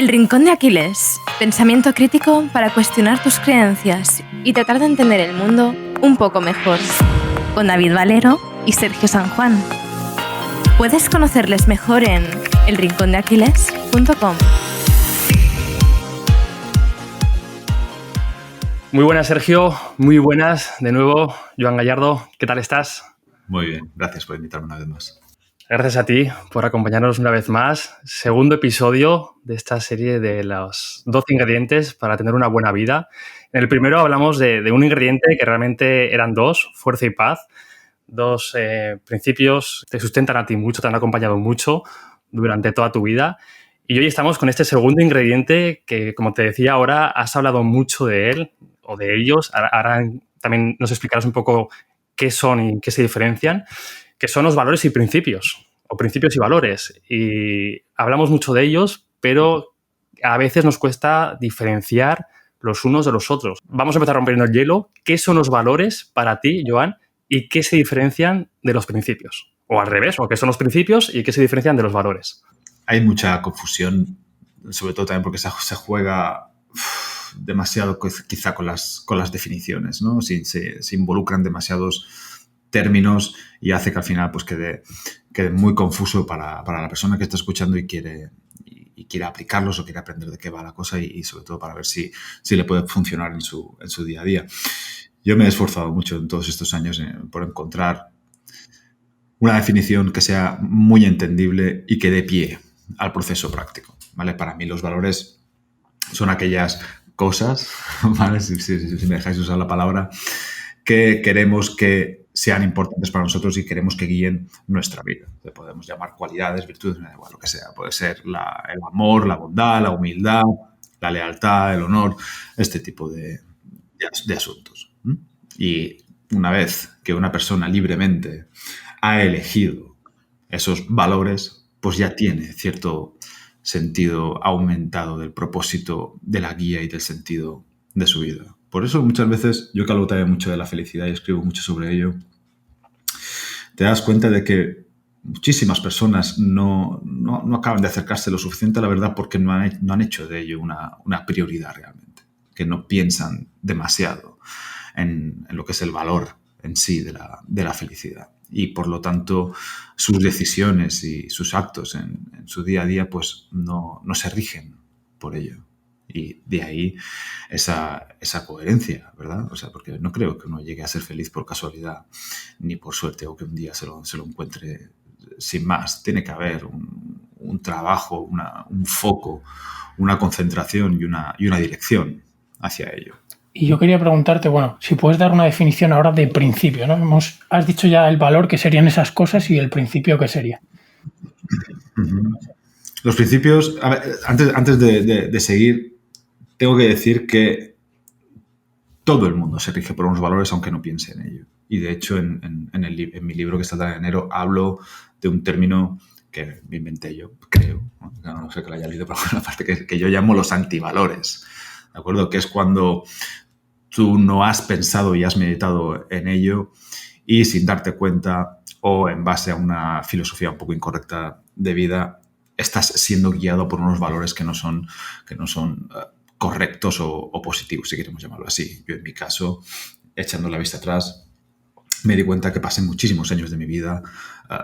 El Rincón de Aquiles. Pensamiento crítico para cuestionar tus creencias y tratar de entender el mundo un poco mejor. Con David Valero y Sergio San Juan. Puedes conocerles mejor en elrincondeaquiles.com. Muy buenas, Sergio. Muy buenas. De nuevo, Joan Gallardo. ¿Qué tal estás? Muy bien. Gracias por invitarme una vez más. Gracias a ti por acompañarnos una vez más. Segundo episodio de esta serie de los 12 ingredientes para tener una buena vida. En el primero hablamos de un ingrediente que realmente eran dos, fuerza y paz. Dos principios que te sustentan a ti mucho, te han acompañado mucho durante toda tu vida. Y hoy estamos con este segundo ingrediente que, como te decía ahora, has hablado mucho de él o de ellos. Ahora también nos explicarás un poco qué son y en qué se diferencian, que son los valores y principios, o principios y valores. Y hablamos mucho de ellos, pero a veces nos cuesta diferenciar los unos de los otros. Vamos a empezar rompiendo el hielo. ¿Qué son los valores para ti, Joan, y qué se diferencian de los principios? O al revés, o qué son los principios y qué se diferencian de los valores. Hay mucha confusión, sobre todo también porque se juega demasiado quizá con las definiciones, ¿no? Se involucran demasiados términos y hace que al final pues quede muy confuso para la persona que está escuchando y quiere aplicarlos o quiere aprender de qué va la cosa y sobre todo para ver si le puede funcionar en su día a día. Yo me he esforzado mucho en todos estos años por encontrar una definición que sea muy entendible y que dé pie al proceso práctico, ¿vale? Para mí los valores son aquellas cosas, ¿vale? Si me dejáis usar la palabra, que queremos que sean importantes para nosotros y queremos que guíen nuestra vida. Le podemos llamar cualidades, virtudes, me da igual, lo que sea. Puede ser el amor, la bondad, la humildad, la lealtad, el honor, este tipo de asuntos. Y una vez que una persona libremente ha elegido esos valores, pues ya tiene cierto sentido aumentado del propósito, de la guía y del sentido de su vida. Por eso muchas veces, yo que hablo también mucho de la felicidad y escribo mucho sobre ello, te das cuenta de que muchísimas personas no acaban de acercarse lo suficiente a la verdad porque no han hecho de ello una prioridad realmente, que no piensan demasiado en lo que es el valor en sí de la felicidad. Y por lo tanto sus decisiones y sus actos en su día a día pues no se rigen por ello. Y de ahí esa coherencia, ¿verdad? O sea, porque no creo que uno llegue a ser feliz por casualidad ni por suerte o que un día se lo encuentre sin más. Tiene que haber un trabajo, un foco, una concentración y una dirección hacia ello. Y yo quería preguntarte, bueno, si puedes dar una definición ahora de principio, ¿no? Has dicho ya el valor que serían esas cosas y el principio que sería. Los principios, a ver, antes de seguir, tengo que decir que todo el mundo se rige por unos valores aunque no piense en ello. Y de hecho en mi libro que saldrá en enero hablo de un término que me inventé yo, creo, no sé que lo haya leído por alguna parte, que yo llamo los antivalores. ¿De acuerdo? Que es cuando tú no has pensado y has meditado en ello y sin darte cuenta o en base a una filosofía un poco incorrecta de vida estás siendo guiado por unos valores que no son correctos o positivos, si queremos llamarlo así. Yo en mi caso, echando la vista atrás, me di cuenta que pasé muchísimos años de mi vida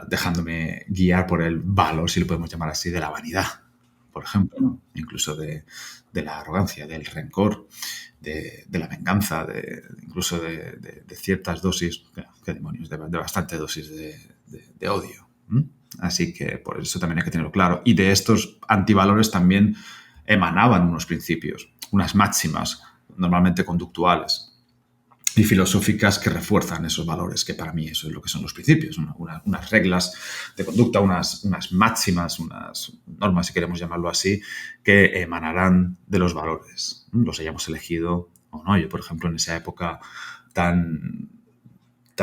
dejándome guiar por el valor, si lo podemos llamar así, de la vanidad, por ejemplo, ¿no? Incluso de la arrogancia, del rencor, de la venganza, incluso de ciertas dosis, qué demonios, de bastante dosis de odio. Así que por eso también hay que tenerlo claro. Y de estos antivalores también emanaban unos principios, unas máximas, normalmente conductuales y filosóficas que refuerzan esos valores, que para mí eso es lo que son los principios, unas reglas de conducta, unas máximas, unas normas, si queremos llamarlo así, que emanarán de los valores, los hayamos elegido o no. Yo, por ejemplo, en esa época tan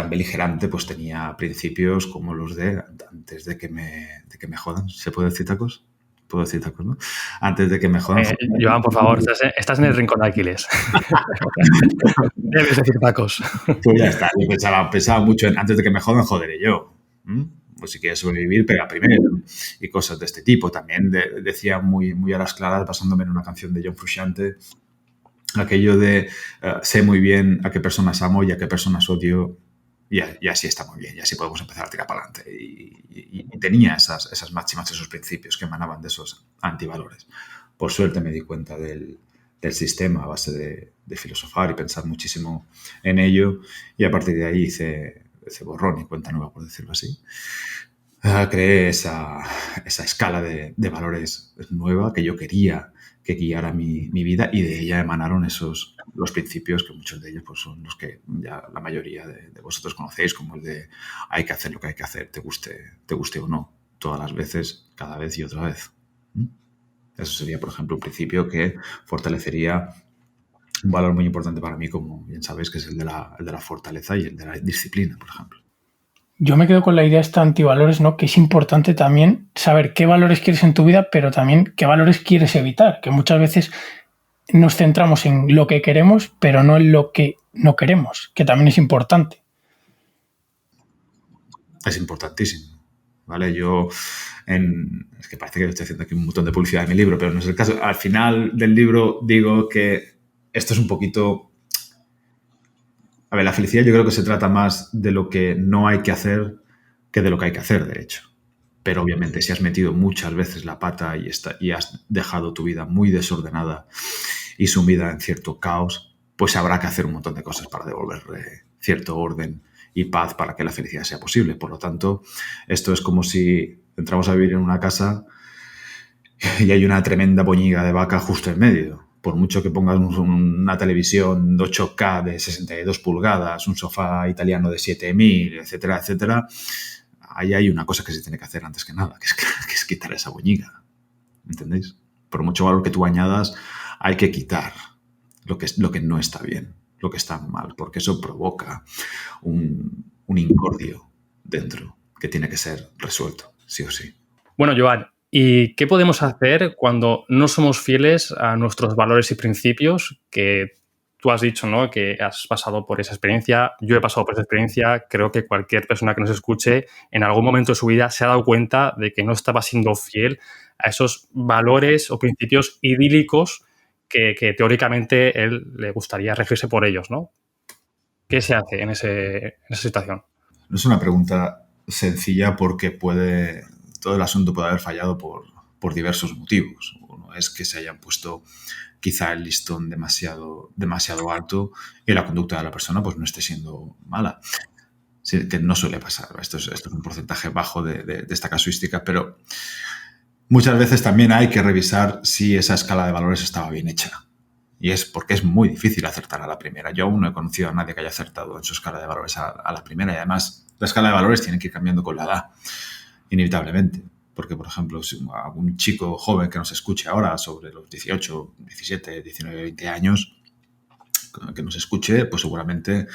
beligerante, pues tenía principios como los de antes de que me jodan. ¿Se puede decir tacos? Puedo decir tacos, ¿no? Antes de que me jodan. Joan, por favor, estás en el rincón de Aquiles. Debes decir tacos. Pues ya está. Yo pensaba mucho en antes de que me jodan, joderé yo. pues si quieres sobrevivir, pega primero y cosas de este tipo. También decía muy, muy a las claras, basándome en una canción de John Frusciante, aquello de sé muy bien a qué personas amo y a qué personas odio y así está muy bien, y así podemos empezar a tirar para adelante. Y tenía esas máximas, esos principios que emanaban de esos antivalores. Por suerte me di cuenta del sistema a base de filosofar y pensar muchísimo en ello, y a partir de ahí hice borrón y cuenta nueva, por decirlo así. Creé esa escala de valores nueva que yo quería que guiara mi vida, y de ella emanaron los principios, que muchos de ellos pues, son los que ya la mayoría de vosotros conocéis, como el de hay que hacer lo que hay que hacer, te guste o no, todas las veces, cada vez y otra vez. Eso sería, por ejemplo, un principio que fortalecería un valor muy importante para mí, como bien sabéis, que es el de la fortaleza y el de la disciplina, por ejemplo. Yo me quedo con la idea esta antivalores, ¿no? Que es importante también saber qué valores quieres en tu vida, pero también qué valores quieres evitar, que muchas veces nos centramos en lo que queremos, pero no en lo que no queremos, que también es importante. Es importantísimo, ¿vale? Es que parece que estoy haciendo aquí un montón de publicidad en mi libro, pero no es el caso. Al final del libro digo que esto es un poquito... A ver, la felicidad yo creo que se trata más de lo que no hay que hacer que de lo que hay que hacer, de hecho. Pero obviamente si has metido muchas veces la pata y has dejado tu vida muy desordenada y sumida en cierto caos, pues habrá que hacer un montón de cosas para devolverle cierto orden y paz para que la felicidad sea posible. Por lo tanto, esto es como si entramos a vivir en una casa y hay una tremenda boñiga de vaca justo en medio. Por mucho que pongas una televisión de 8K de 62 pulgadas, un sofá italiano de 7.000, etcétera, etcétera, ahí hay una cosa que se tiene que hacer antes que nada, que es quitar esa boñiga. ¿Entendéis? Por mucho valor que tú añadas, hay que quitar lo que no está bien, lo que está mal, porque eso provoca un incordio dentro que tiene que ser resuelto, sí o sí. Bueno, Joan, ¿y qué podemos hacer cuando no somos fieles a nuestros valores y principios? Que tú has dicho, ¿no?, que has pasado por esa experiencia, yo he pasado por esa experiencia, creo que cualquier persona que nos escuche en algún momento de su vida se ha dado cuenta de que no estaba siendo fiel a esos valores o principios idílicos que teóricamente él le gustaría regirse por ellos, ¿no? ¿Qué se hace en esa situación? No es una pregunta sencilla porque todo el asunto puede haber fallado por diversos motivos. Uno es que se hayan puesto quizá el listón demasiado alto y la conducta de la persona pues no esté siendo mala. Sí, que no suele pasar. Esto es un porcentaje bajo de esta casuística, pero muchas veces también hay que revisar si esa escala de valores estaba bien hecha. Y es porque es muy difícil acertar a la primera. Yo aún no he conocido a nadie que haya acertado en su escala de valores a la primera. Y además, la escala de valores tiene que ir cambiando con la edad, inevitablemente. Porque, por ejemplo, si algún chico joven que nos escuche ahora sobre los 18, 17, 19, 20 años, que nos escuche, pues seguramente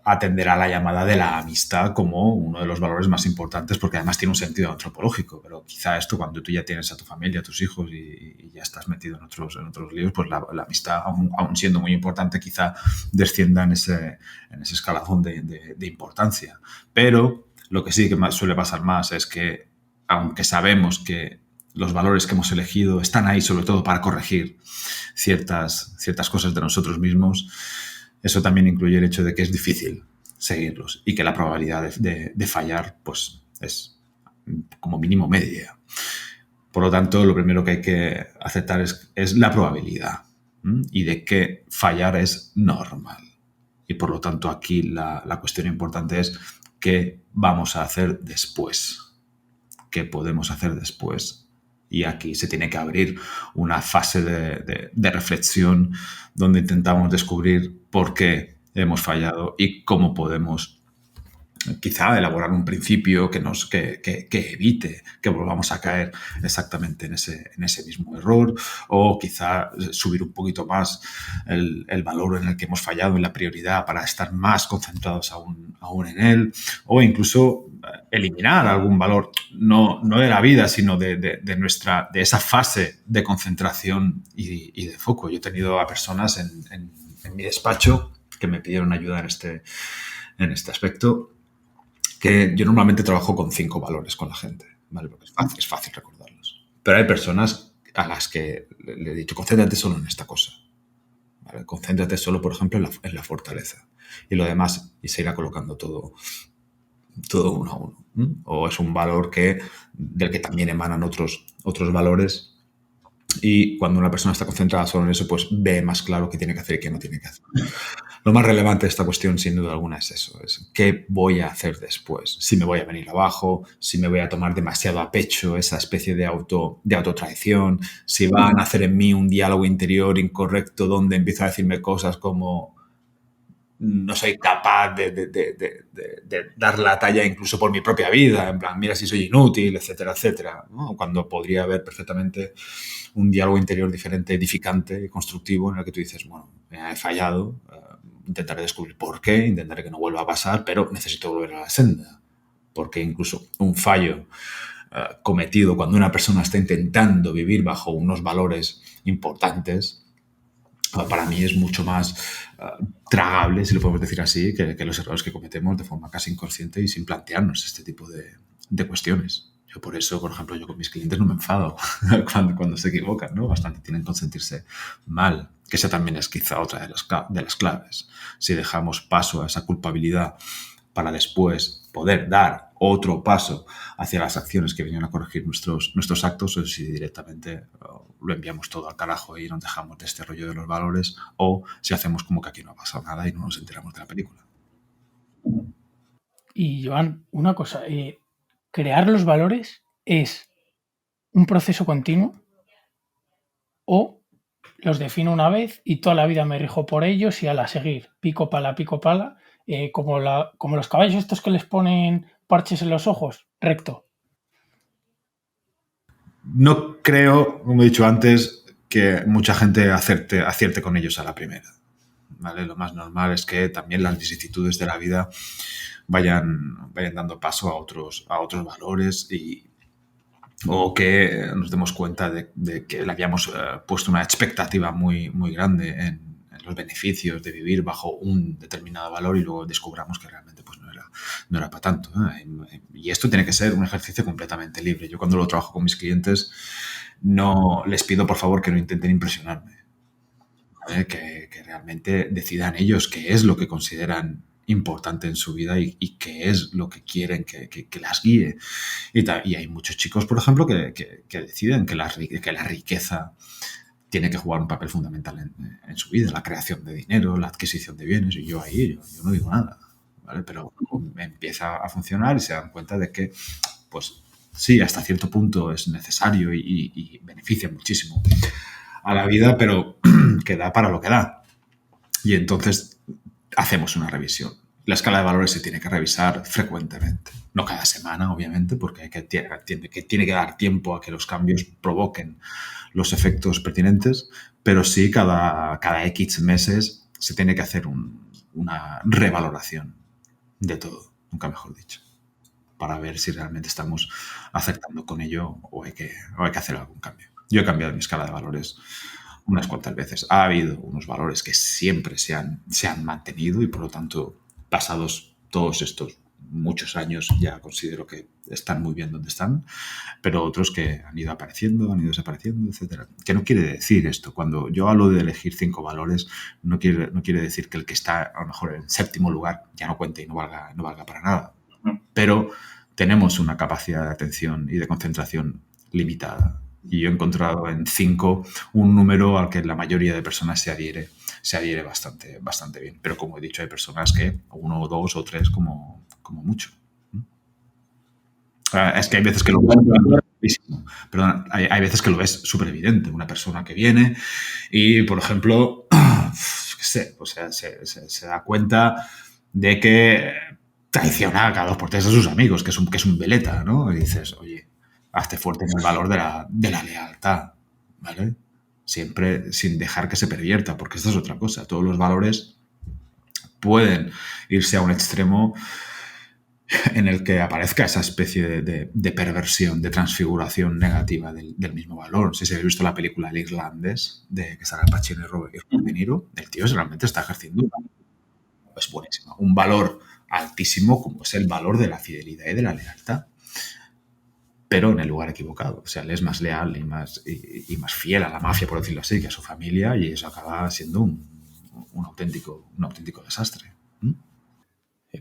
atenderá la llamada de la amistad como uno de los valores más importantes, porque además tiene un sentido antropológico. Pero quizá esto, cuando tú ya tienes a tu familia, a tus hijos y ya estás metido en otros líos, pues la amistad, aún siendo muy importante, quizá descienda en ese escalafón de importancia. Pero lo que sí que suele pasar más es que, aunque sabemos que los valores que hemos elegido están ahí sobre todo para corregir ciertas cosas de nosotros mismos, eso también incluye el hecho de que es difícil seguirlos y que la probabilidad de fallar pues es como mínimo media. Por lo tanto, lo primero que hay que aceptar es la probabilidad y de que fallar es normal. Y por lo tanto, aquí la cuestión importante es qué vamos a hacer después. ¿Qué podemos hacer después? Y aquí se tiene que abrir una fase de reflexión donde intentamos descubrir por qué hemos fallado y cómo podemos quizá elaborar un principio que evite que volvamos a caer exactamente en ese mismo error, o quizá subir un poquito más el valor en el que hemos fallado en la prioridad para estar más concentrados aún en él, o incluso eliminar algún valor, no de la vida, sino de esa fase de concentración y de foco. Yo he tenido a personas en mi despacho que me pidieron ayuda en este aspecto, que yo normalmente trabajo con 5 valores con la gente, ¿vale? Porque es fácil recordarlos. Pero hay personas a las que le he dicho, concéntrate solo en esta cosa, ¿vale? Concéntrate solo, por ejemplo, en la fortaleza. Y lo demás, y se irá colocando todo uno a uno. O es un valor del que también emanan otros valores. Y cuando una persona está concentrada solo en eso, pues ve más claro qué tiene que hacer y qué no tiene que hacer. Lo más relevante de esta cuestión, sin duda alguna, es eso, es qué voy a hacer después. Si me voy a venir abajo, si me voy a tomar demasiado a pecho esa especie de autotraición, si van a hacer en mí un diálogo interior incorrecto donde empiezo a decirme cosas como no soy capaz de dar la talla incluso por mi propia vida, en plan, mira si soy inútil, etcétera, etcétera, ¿no? Cuando podría haber perfectamente un diálogo interior diferente, edificante y constructivo en el que tú dices, bueno, he fallado, intentaré descubrir por qué, intentaré que no vuelva a pasar, pero necesito volver a la senda, porque incluso un fallo cometido cuando una persona está intentando vivir bajo unos valores importantes, para mí es mucho más tragable, si lo podemos decir así, que los errores que cometemos de forma casi inconsciente y sin plantearnos este tipo de cuestiones. Yo por eso, por ejemplo, yo con mis clientes no me enfado cuando se equivocan, ¿no? Bastante tienen que sentirse mal, que esa también es quizá otra de las claves. Si dejamos paso a esa culpabilidad para después poder dar otro paso hacia las acciones que vienen a corregir nuestros actos, o si directamente lo enviamos todo al carajo y nos dejamos de este rollo de los valores, o si hacemos como que aquí no ha pasado nada y no nos enteramos de la película. Y Joan, una cosa, crear los valores es un proceso continuo o los defino una vez y toda la vida me rijo por ellos y a la seguir, pico pala, como los caballos estos que les ponen parches en los ojos, recto. No creo, como he dicho antes, que mucha gente acierte con ellos a la primera, ¿vale? Lo más normal es que también las vicisitudes de la vida vayan dando paso a otros valores o que nos demos cuenta de que le habíamos puesto una expectativa muy, muy grande en los beneficios de vivir bajo un determinado valor y luego descubramos que realmente pues no era para tanto, ¿eh? Y esto tiene que ser un ejercicio completamente libre. Yo cuando lo trabajo con mis clientes no les pido por favor que no intenten impresionarme, ¿vale? Que realmente decidan ellos qué es lo que consideran importante en su vida y qué es lo que quieren que las guíe. Y hay muchos chicos, por ejemplo, que deciden que la riqueza tiene que jugar un papel fundamental en su vida, la creación de dinero, la adquisición de bienes, y yo no digo nada, ¿vale? Pero empieza a funcionar y se dan cuenta de que, pues sí, hasta cierto punto es necesario y beneficia muchísimo a la vida, pero que da para lo que da. Y entonces hacemos una revisión. La escala de valores se tiene que revisar frecuentemente. No cada semana, obviamente, porque tiene que dar tiempo a que los cambios provoquen los efectos pertinentes, pero sí cada X meses se tiene que hacer una revaloración de todo, nunca mejor dicho, para ver si realmente estamos acertando con ello o hay que hacer algún cambio. Yo he cambiado mi escala de valores unas cuantas veces. Ha habido unos valores que siempre se han mantenido y por lo tanto, pasados todos estos muchos años, ya considero que están muy bien donde están, pero otros que han ido apareciendo, han ido desapareciendo, etcétera. Que no quiere decir esto. Cuando yo hablo de elegir 5 valores, no quiere decir que el que está a lo mejor en 7º lugar ya no cuente y no valga para nada. Pero tenemos una capacidad de atención y de concentración limitada. Y yo he encontrado en 5 un número al que la mayoría de personas se adhiere bastante bien. Pero como he dicho, hay personas que 1 o 2 o 3 como mucho. Es que hay veces que lo ves, perdón, hay veces que lo ves súper evidente. Una persona que viene y, por ejemplo, se da cuenta de que traiciona cada 2 por 3 a sus amigos, que es un veleta, ¿no? Y dices, oye, hazte fuerte en el valor de la lealtad, ¿vale? Siempre sin dejar que se pervierta, porque esta es otra cosa. Todos los valores pueden irse a un extremo en el que aparezca esa especie de perversión, de transfiguración negativa del mismo valor. No sé si habéis visto la película El Irlandés, que sale Al Pacino y Robert De Niro. El tío realmente está ejerciendo es buenísima. Un valor altísimo como es el valor de la fidelidad y de la lealtad, pero en el lugar equivocado. O sea, él es más leal y más fiel a la mafia, por decirlo así, que a su familia, y eso acaba siendo un auténtico desastre.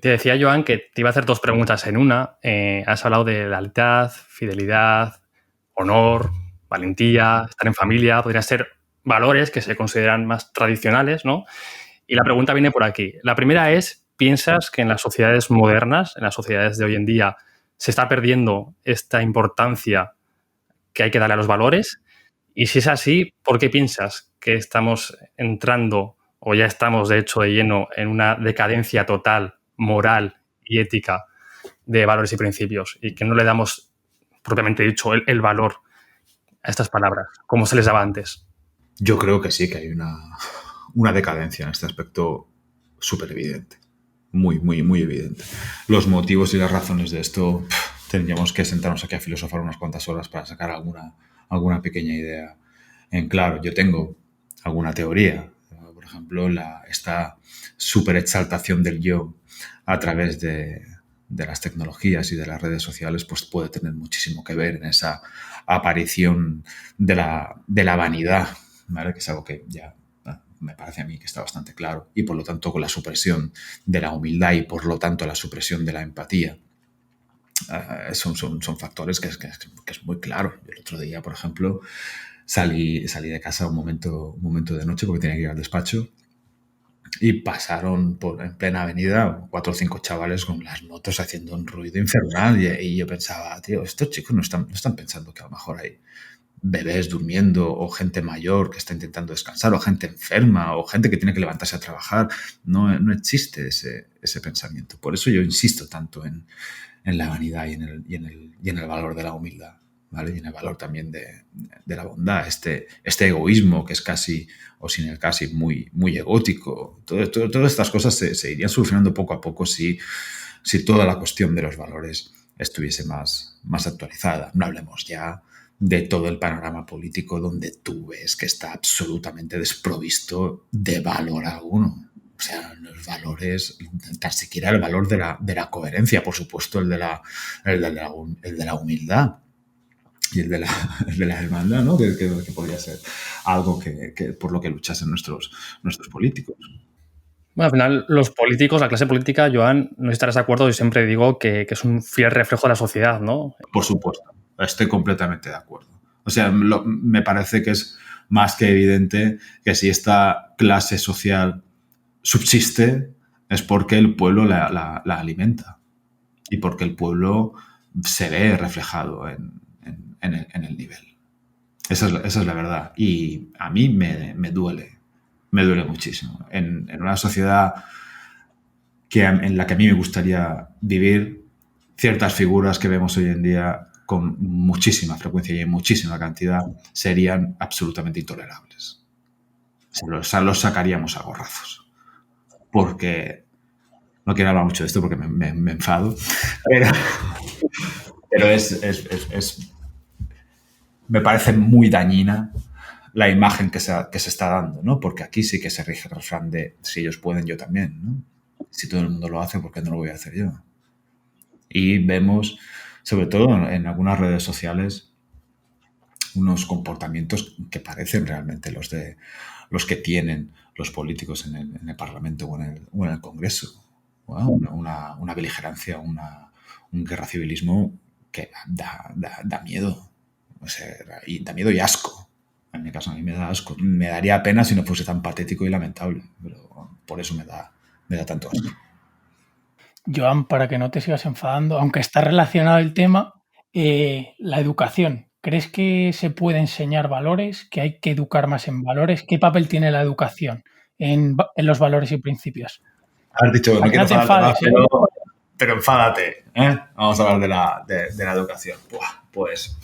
Te decía, Joan, que te iba a hacer dos preguntas en una. Has hablado de lealtad, fidelidad, honor, valentía, estar en familia. Podrían ser valores que se consideran más tradicionales, ¿no? Y la pregunta viene por aquí. La primera es, ¿piensas que en las sociedades modernas, en las sociedades de hoy en día, se está perdiendo esta importancia que hay que darle a los valores? Y si es así, ¿por qué piensas que estamos entrando, o ya estamos de hecho de lleno, en una decadencia total, moral y ética de valores y principios, y que no le damos, propiamente dicho, el valor a estas palabras, como se les daba antes? Yo creo que sí, que hay una decadencia en este aspecto súper evidente. Muy, muy, muy evidente. Los motivos y las razones de esto, tendríamos que sentarnos aquí a filosofar unas cuantas horas para sacar alguna pequeña idea en claro. Yo tengo alguna teoría. Por ejemplo, esta súper exaltación del yo a través de las tecnologías y de las redes sociales, pues puede tener muchísimo que ver en esa aparición de la vanidad, ¿vale? Que es algo que ya me parece a mí que está bastante claro, y por lo tanto con la supresión de la humildad y por lo tanto la supresión de la empatía. Son factores que es muy claro. Yo el otro día, por ejemplo, salí de casa un momento de noche porque tenía que ir al despacho, y pasaron en plena avenida 4 o 5 chavales con las motos haciendo un ruido infernal, y yo pensaba, tío, estos chicos no están pensando que a lo mejor hay bebés durmiendo, o gente mayor que está intentando descansar, o gente enferma, o gente que tiene que levantarse a trabajar. No existe ese pensamiento. Por eso yo insisto tanto en la vanidad y en el valor de la humildad, ¿vale? Y en el valor también de la bondad, este egoísmo que es casi, o sin el casi, muy, muy egótico. Todas estas cosas se irían solucionando poco a poco si toda la cuestión de los valores estuviese más actualizada. No hablemos ya de todo el panorama político, donde tú ves que está absolutamente desprovisto de valor alguno. O sea, los valores, tan siquiera el valor de la coherencia, por supuesto, el de la humildad y el de la hermandad, ¿no? Que podría ser algo que por lo que luchasen nuestros políticos. Bueno, al final, los políticos, la clase política, Joan, no estarás de acuerdo, yo siempre digo que es un fiel reflejo de la sociedad, ¿no? Por supuesto, estoy completamente de acuerdo. O sea, me parece que es más que evidente que si esta clase social subsiste es porque el pueblo la alimenta, y porque el pueblo se ve reflejado en el nivel. Esa es la verdad. Y a mí me duele muchísimo. En una sociedad en la que a mí me gustaría vivir, ciertas figuras que vemos hoy en día con muchísima frecuencia y en muchísima cantidad serían absolutamente intolerables. Los sacaríamos a gorrazos. Porque no quiero hablar mucho de esto porque me enfado, pero me parece muy dañina la imagen que se está dando, ¿no? Porque aquí sí que se rige el refrán de si ellos pueden, yo también, ¿no? Si todo el mundo lo hace, ¿por qué no lo voy a hacer yo? Y vemos, sobre todo en algunas redes sociales, unos comportamientos que parecen realmente los que tienen los políticos en el Parlamento o en el Congreso. Bueno, una beligerancia, un guerra civilismo que da miedo. O sea, y da miedo y asco. En mi caso, a mí me da asco. Me daría pena si no fuese tan patético y lamentable, pero por eso me da tanto asco. Joan, para que no te sigas enfadando, aunque está relacionado el tema, la educación. ¿Crees que se puede enseñar valores? ¿Que hay que educar más en valores? ¿Qué papel tiene la educación en los valores y principios? Has dicho, no quiero enfadarte más, pero enfádate, ¿eh? Vamos a hablar de la educación. Pues,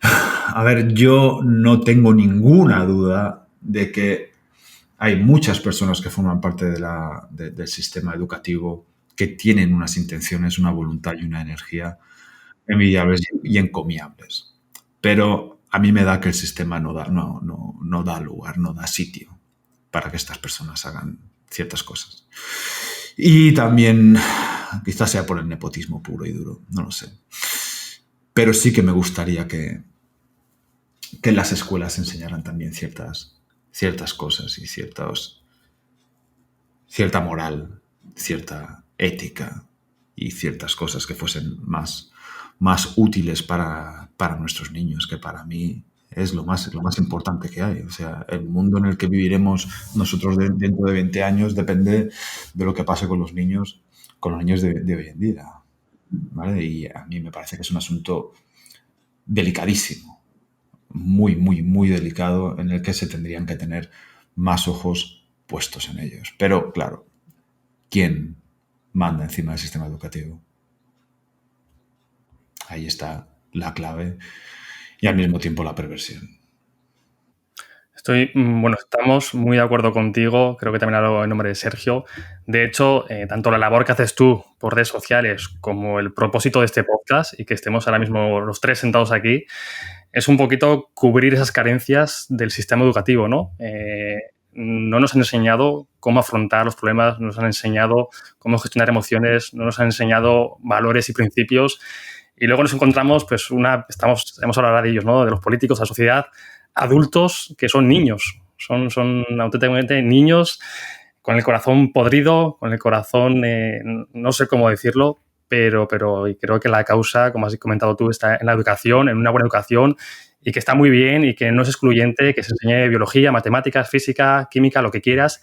a ver, yo no tengo ninguna duda de que hay muchas personas que forman parte del sistema educativo que tienen unas intenciones, una voluntad y una energía envidiables y encomiables. Pero a mí me da que el sistema no da lugar, no da sitio para que estas personas hagan ciertas cosas. Y también, quizás sea por el nepotismo puro y duro, no lo sé. Pero sí que me gustaría que en las escuelas enseñaran también ciertas cosas y cierta moral, cierta ética y ciertas cosas que fuesen más útiles para nuestros niños, que para mí es lo más importante que hay. O sea, el mundo en el que viviremos nosotros dentro de 20 años depende de lo que pase con los niños de hoy en día, ¿vale? Y a mí me parece que es un asunto delicadísimo, muy, muy, muy delicado, en el que se tendrían que tener más ojos puestos en ellos. Pero, claro, ¿quién manda encima del sistema educativo? Ahí está la clave y al mismo tiempo la perversión. Estamos muy de acuerdo contigo, creo que también hablo en nombre de Sergio. De hecho, tanto la labor que haces tú por redes sociales como el propósito de este podcast, y que estemos ahora mismo los tres sentados aquí, es un poquito cubrir esas carencias del sistema educativo, ¿no? No nos han enseñado cómo afrontar los problemas, no nos han enseñado cómo gestionar emociones, no nos han enseñado valores y principios. Y luego nos encontramos, pues, hemos hablado de ellos, ¿no? De los políticos, de la sociedad, adultos que son niños, son auténticamente niños con el corazón podrido, con el corazón, no sé cómo decirlo, pero y creo que la causa, como has comentado tú, está en la educación, en una buena educación, y que está muy bien y que no es excluyente, que se enseñe biología, matemáticas, física, química, lo que quieras,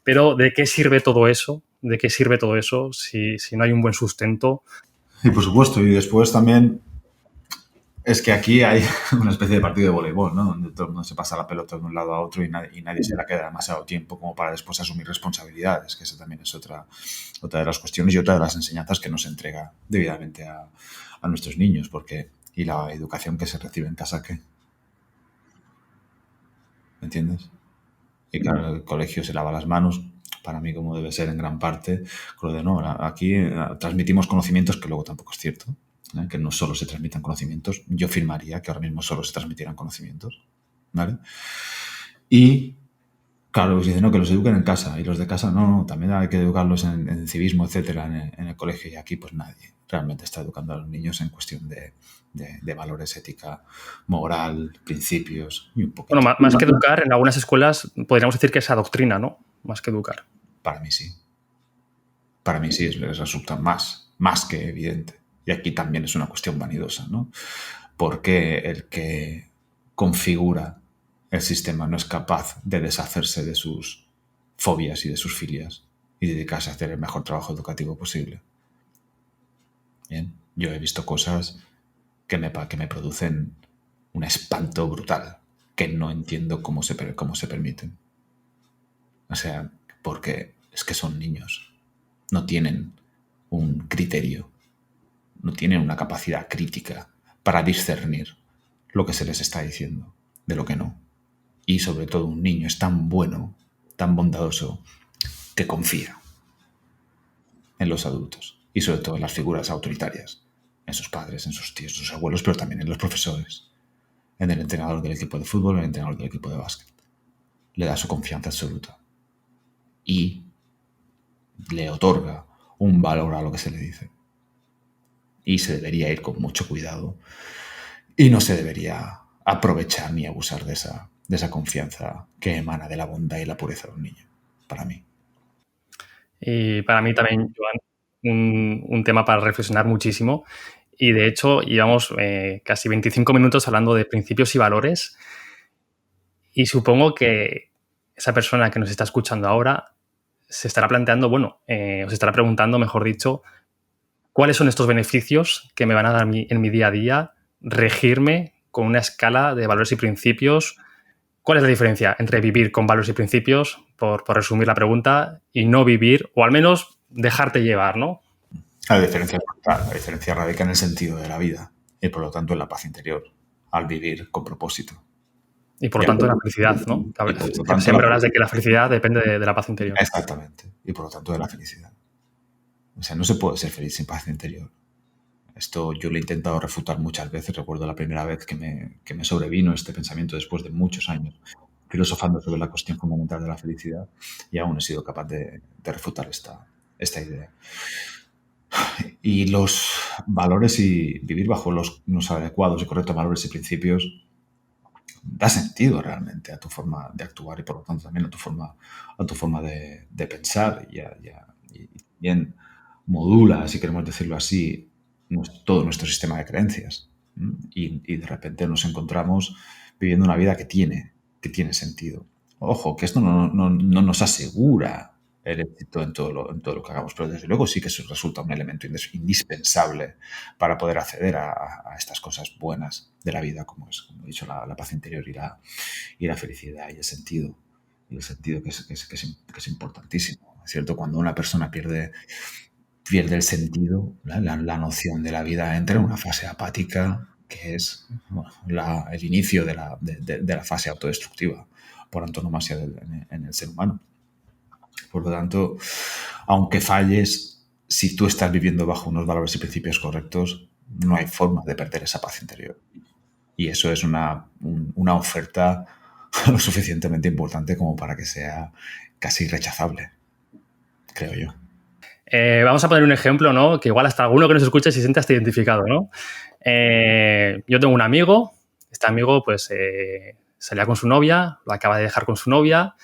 pero ¿de qué sirve todo eso? ¿De qué sirve todo eso si no hay un buen sustento? Y por supuesto, y después también es que aquí hay una especie de partido de voleibol, ¿no? Donde todo el mundo se pasa la pelota de un lado a otro y nadie se la queda demasiado tiempo como para después asumir responsabilidades, que esa también es otra de las cuestiones y otra de las enseñanzas que nos entrega debidamente a nuestros niños, porque ¿y la educación que se recibe en casa qué? ¿Me entiendes? Y claro, el colegio se lava las manos, para mí, como debe ser en gran parte, con lo de no, aquí transmitimos conocimientos, que luego tampoco es cierto, que no solo se transmitan conocimientos. Yo firmaría que ahora mismo solo se transmitieran conocimientos, ¿vale? Y claro, pues dicen, no, que los eduquen en casa, y los de casa no, también hay que educarlos en civismo, etcétera, en el colegio, y aquí pues nadie realmente está educando a los niños en cuestión de valores, ética, moral, principios y un poquito. Bueno, más que educar, en algunas escuelas podríamos decir que es adoctrina, ¿no? Más que educar. Para mí sí. Para mí sí, les resulta más que evidente. Y aquí también es una cuestión vanidosa, ¿no? Porque el que configura el sistema no es capaz de deshacerse de sus fobias y de sus filias y dedicarse a hacer el mejor trabajo educativo posible. Bien, yo he visto cosas que me producen un espanto brutal, que no entiendo cómo se permiten. O sea, porque es que son niños, no tienen un criterio, no tienen una capacidad crítica para discernir lo que se les está diciendo de lo que no. Y sobre todo un niño es tan bueno, tan bondadoso, que confía en los adultos y sobre todo en las figuras autoritarias, en sus padres, en sus tíos, en sus abuelos, pero también en los profesores, en el entrenador del equipo de fútbol, en el entrenador del equipo de básquet. Le da su confianza absoluta y le otorga un valor a lo que se le dice. Y se debería ir con mucho cuidado y no se debería aprovechar ni abusar de esa confianza que emana de la bondad y la pureza de un niño, para mí. Y para mí también, Joan, un tema para reflexionar muchísimo. Y de hecho, llevamos casi 25 minutos hablando de principios y valores. Y supongo que esa persona que nos está escuchando ahora se estará planteando, o se estará preguntando, mejor dicho, ¿cuáles son estos beneficios que me van a dar en mi día a día regirme con una escala de valores y principios? ¿Cuál es la diferencia entre vivir con valores y principios, por resumir la pregunta, y no vivir, o al menos dejarte llevar, ¿no? La diferencia radica en el sentido de la vida y por lo tanto en la paz interior, al vivir con propósito. Y por lo tanto en la felicidad, ¿no? Siempre hablas de que la felicidad depende de la paz interior. Exactamente. Y por lo tanto de la felicidad. O sea, no se puede ser feliz sin paz interior. Esto yo lo he intentado refutar muchas veces. Recuerdo la primera vez que me sobrevino este pensamiento después de muchos años filosofando sobre la cuestión fundamental de la felicidad y aún he sido capaz de refutar esta idea. Y los valores y vivir bajo los adecuados y correctos valores y principios da sentido realmente a tu forma de actuar y por lo tanto también a tu forma de pensar y bien modula, si queremos decirlo así, todo nuestro sistema de creencias. Y de repente nos encontramos viviendo una vida que tiene sentido. Ojo, que esto no nos asegura el éxito en todo lo que hagamos, pero desde luego sí que eso resulta un elemento indispensable para poder acceder a estas cosas buenas de la vida, como he dicho, la paz interior y la felicidad y el sentido. Y el sentido que es importantísimo. ¿Es cierto? Cuando una persona pierde el sentido, la noción de la vida entra en una fase apática que es el inicio de la fase autodestructiva por antonomasia en el ser humano. Por lo tanto, aunque falles, si tú estás viviendo bajo unos valores y principios correctos, no hay forma de perder esa paz interior. Y eso es una oferta lo suficientemente importante como para que sea casi rechazable, creo yo. Vamos a poner un ejemplo, ¿no? Que igual hasta alguno que nos escuche se siente hasta identificado, ¿no? Yo tengo un amigo, este amigo pues salía con su novia, lo acaba de dejar con su novia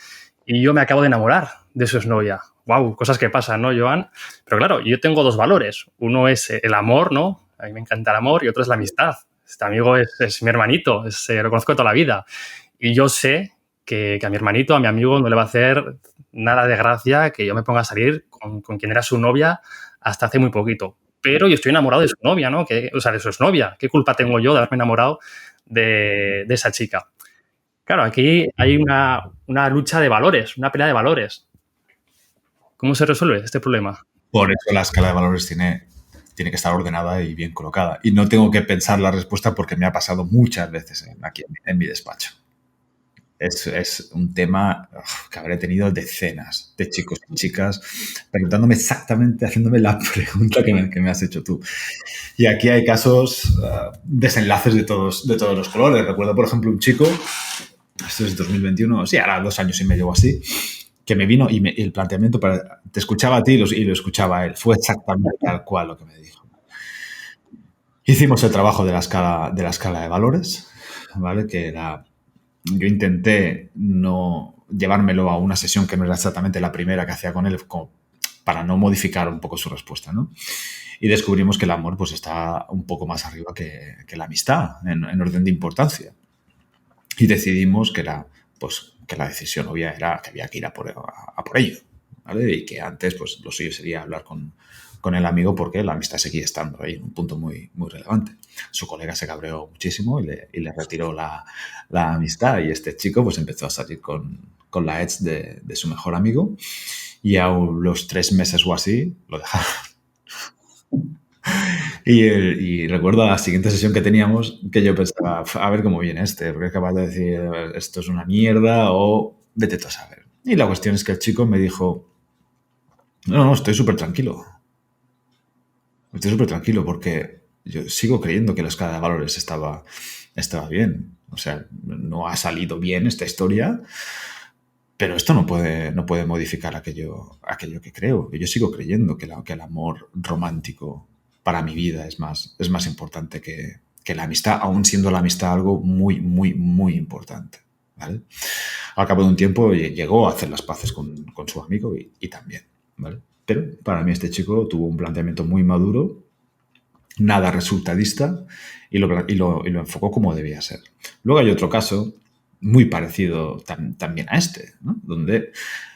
y yo me acabo de enamorar de su exnovia. ¡Guau! Cosas que pasan, ¿no, Joan? Pero claro, yo tengo dos valores. Uno es el amor, ¿no? A mí me encanta el amor y otro es la amistad. Este amigo es mi hermanito, lo conozco de toda la vida. Y yo sé que a mi hermanito, a mi amigo, no le va a hacer nada de gracia que yo me ponga a salir con quien era su novia hasta hace muy poquito. Pero yo estoy enamorado de su novia, ¿no? O sea, de su exnovia. ¿Qué culpa tengo yo de haberme enamorado de esa chica? Claro, aquí hay una lucha de valores, una pelea de valores. ¿Cómo se resuelve este problema? Por eso la escala de valores tiene que estar ordenada y bien colocada. Y no tengo que pensar la respuesta porque me ha pasado muchas veces aquí en mi despacho. Es un tema que habré tenido decenas de chicos y chicas preguntándome exactamente, haciéndome la pregunta que me has hecho tú. Y aquí hay casos, desenlaces de todos los colores. Recuerdo, por ejemplo, un chico, esto es 2021, sí, ahora 2 años y medio o así, que me vino y el planteamiento te escuchaba a ti y lo escuchaba a él. Fue exactamente tal cual lo que me dijo. Hicimos el trabajo de la escala de valores, ¿vale? Que era... Yo intenté no llevármelo a una sesión que no era exactamente la primera que hacía con él, como para no modificar un poco su respuesta, ¿no? Y descubrimos que el amor pues está un poco más arriba que la amistad en orden de importancia. Y decidimos que la decisión obvia era que había que ir a por ello, ¿vale? Y que antes pues lo suyo sería hablar con el amigo porque la amistad seguía estando ahí en un punto muy, muy relevante. Su colega se cabreó muchísimo y le retiró la amistad y este chico pues empezó a salir con la ex de su mejor amigo y a los 3 meses o así lo dejaron. Y recuerdo la siguiente sesión que teníamos que yo pensaba, a ver cómo viene porque es capaz de decir esto es una mierda o vete tú a saber. Y la cuestión es que el chico me dijo, no, estoy súper tranquilo. Estoy súper tranquilo porque yo sigo creyendo que la escala de valores estaba bien. O sea, no ha salido bien esta historia, pero esto no puede modificar aquello que creo. Yo sigo creyendo que el amor romántico para mi vida es más importante que la amistad, aún siendo la amistad algo muy, muy, muy importante, ¿vale? Al cabo de un tiempo llegó a hacer las paces con su amigo y también, ¿vale? Pero para mí este chico tuvo un planteamiento muy maduro, nada resultadista y lo enfocó como debía ser. Luego hay otro caso muy parecido también a este, ¿no? Donde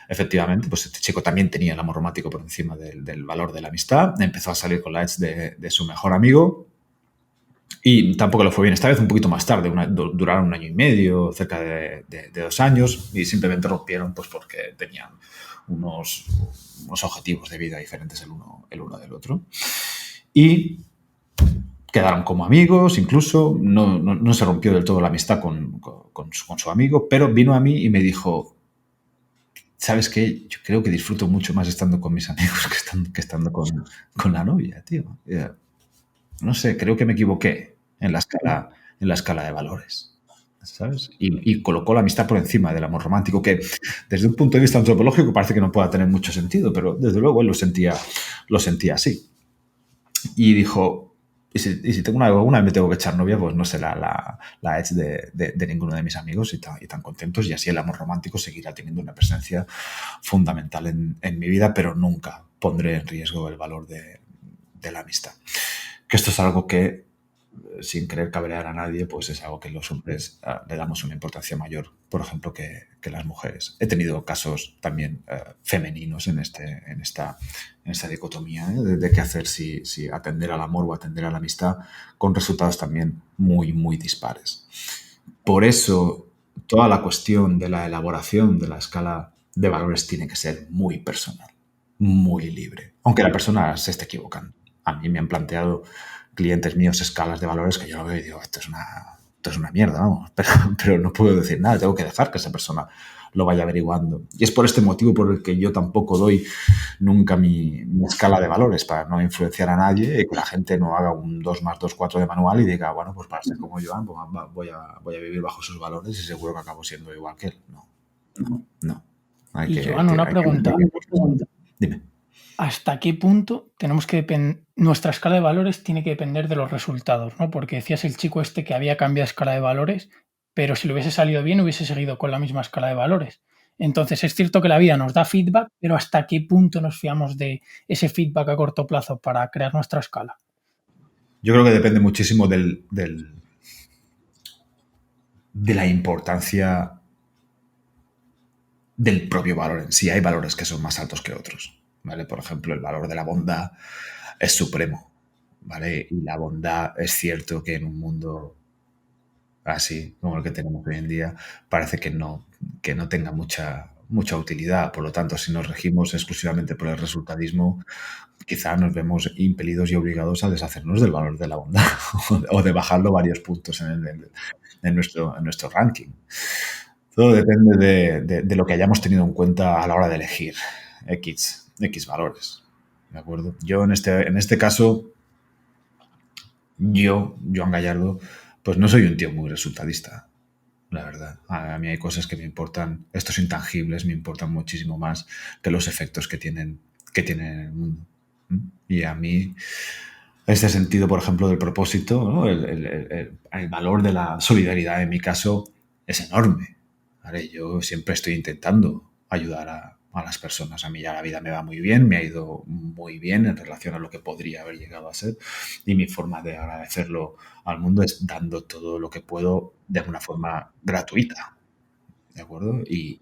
efectivamente pues este chico también tenía el amor romántico por encima del valor de la amistad, empezó a salir con la ex de su mejor amigo y tampoco le fue bien. Esta vez un poquito más tarde, duraron 1 año y medio, cerca de 2 años y simplemente rompieron pues porque tenían unos objetivos de vida diferentes el uno del otro. Y quedaron como amigos, incluso no se rompió del todo la amistad con su amigo, pero vino a mí y me dijo, ¿sabes qué? Yo creo que disfruto mucho más estando con mis amigos que estando con la novia, tío. No sé, creo que me equivoqué en la escala de valores. ¿sabes? Y colocó la amistad por encima del amor romántico, que desde un punto de vista antropológico parece que no pueda tener mucho sentido, pero desde luego él lo sentía así. Y dijo, y si tengo alguna vez me tengo que echar novia, pues no será la ex de ninguno de mis amigos y tan contentos, y así el amor romántico seguirá teniendo una presencia fundamental en mi vida, pero nunca pondré en riesgo el valor de la amistad. Que esto es algo que, sin querer cabrear a nadie, pues es algo que los hombres le damos una importancia mayor, por ejemplo, que las mujeres. He tenido casos también femeninos en esta dicotomía, de qué hacer, si atender al amor o atender a la amistad, con resultados también muy, muy dispares. Por eso, toda la cuestión de la elaboración de la escala de valores tiene que ser muy personal, muy libre, aunque la persona se esté equivocando. A mí me han planteado clientes míos escalas de valores que yo lo veo y digo, esto es una mierda, vamos, pero no puedo decir nada, tengo que dejar que esa persona lo vaya averiguando. Y es por este motivo por el que yo tampoco doy nunca mi escala de valores, para no influenciar a nadie y que la gente no haga un 2 más 2, 4 de manual y diga, bueno, pues para ser como Joan, pues voy a vivir bajo sus valores y seguro que acabo siendo igual que él. No. Joan, una pregunta. Dime. ¿Hasta qué punto tenemos que nuestra escala de valores tiene que depender de los resultados, ¿no? Porque decías el chico este que había cambiado escala de valores, pero si le hubiese salido bien hubiese seguido con la misma escala de valores. Entonces es cierto que la vida nos da feedback, pero ¿hasta qué punto nos fiamos de ese feedback a corto plazo para crear nuestra escala? Yo creo que depende muchísimo de la importancia del propio valor en sí. Hay valores que son más altos que otros, ¿vale? Por ejemplo, el valor de la bondad es supremo, ¿vale? Y la bondad es cierto que en un mundo así como el que tenemos hoy en día parece que no tenga mucha utilidad. Por lo tanto, si nos regimos exclusivamente por el resultadismo, quizá nos vemos impelidos y obligados a deshacernos del valor de la bondad o de bajarlo varios puntos en nuestro ranking. Todo depende de lo que hayamos tenido en cuenta a la hora de elegir X valores, ¿de acuerdo? Yo en este caso, Joan Gallardo, pues no soy un tío muy resultadista, la verdad. A mí hay cosas que me importan, estos intangibles me importan muchísimo más que los efectos que tienen en el mundo. Y a mí, este sentido, por ejemplo, del propósito, ¿no? el valor de la solidaridad, en mi caso, es enorme, ¿vale? Yo siempre estoy intentando ayudar a las personas. A mí ya la vida me va muy bien, me ha ido muy bien en relación a lo que podría haber llegado a ser, y mi forma de agradecerlo al mundo es dando todo lo que puedo de una forma gratuita, ¿de acuerdo? Y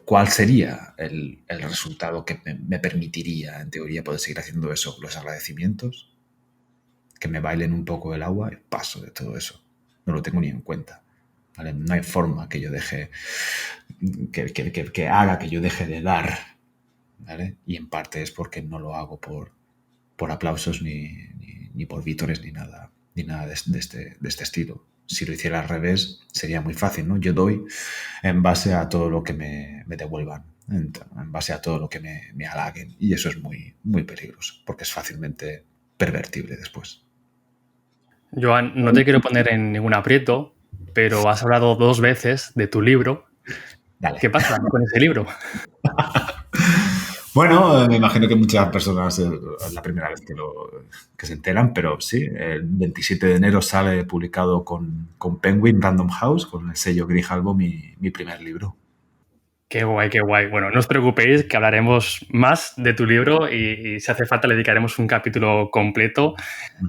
¿cuál sería el resultado que me permitiría, en teoría, poder seguir haciendo eso? Los agradecimientos, que me bailen un poco el agua, y paso de todo eso. No lo tengo ni en cuenta, ¿vale? No hay forma que yo deje, que haga que yo deje de dar, ¿vale? Y en parte es porque no lo hago por aplausos ni por vítores ni nada de este estilo. Si lo hiciera al revés, sería muy fácil, ¿no? Yo doy en base a todo lo que me devuelvan, en base a todo lo que me halaguen. Y eso es muy, muy peligroso, porque es fácilmente pervertible después. Joan, no te quiero poner en ningún aprieto, pero has hablado 2 veces de tu libro. Dale. ¿Qué pasa con ese libro? Bueno, me imagino que muchas personas es la primera vez que se enteran, pero sí, el 27 de enero sale publicado con Penguin Random House, con el sello Grijalbo, mi primer libro. Qué guay, qué guay. Bueno, no os preocupéis, que hablaremos más de tu libro y si hace falta le dedicaremos un capítulo completo.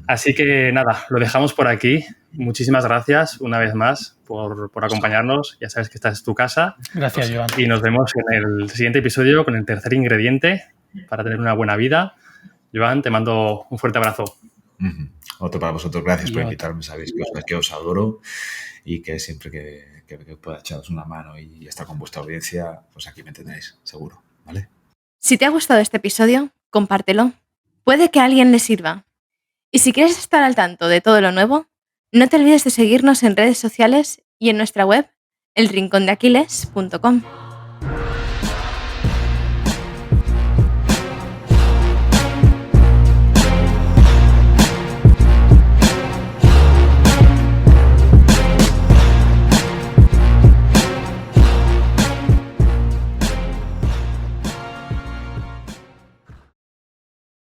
Así que nada, lo dejamos por aquí. Muchísimas gracias una vez más por acompañarnos. Ya sabes que esta es tu casa. Gracias, Joan. Y nos vemos en el siguiente episodio con el tercer ingrediente para tener una buena vida. Joan, te mando un fuerte abrazo. Otro para vosotros. Gracias por invitarme. Sabéis que os adoro y que siempre que pueda echaros una mano y estar con vuestra audiencia, pues aquí me tendréis, seguro, ¿vale? Si te ha gustado este episodio, compártelo. Puede que a alguien le sirva. Y si quieres estar al tanto de todo lo nuevo, no te olvides de seguirnos en redes sociales y en nuestra web, elrincondeaquiles.com.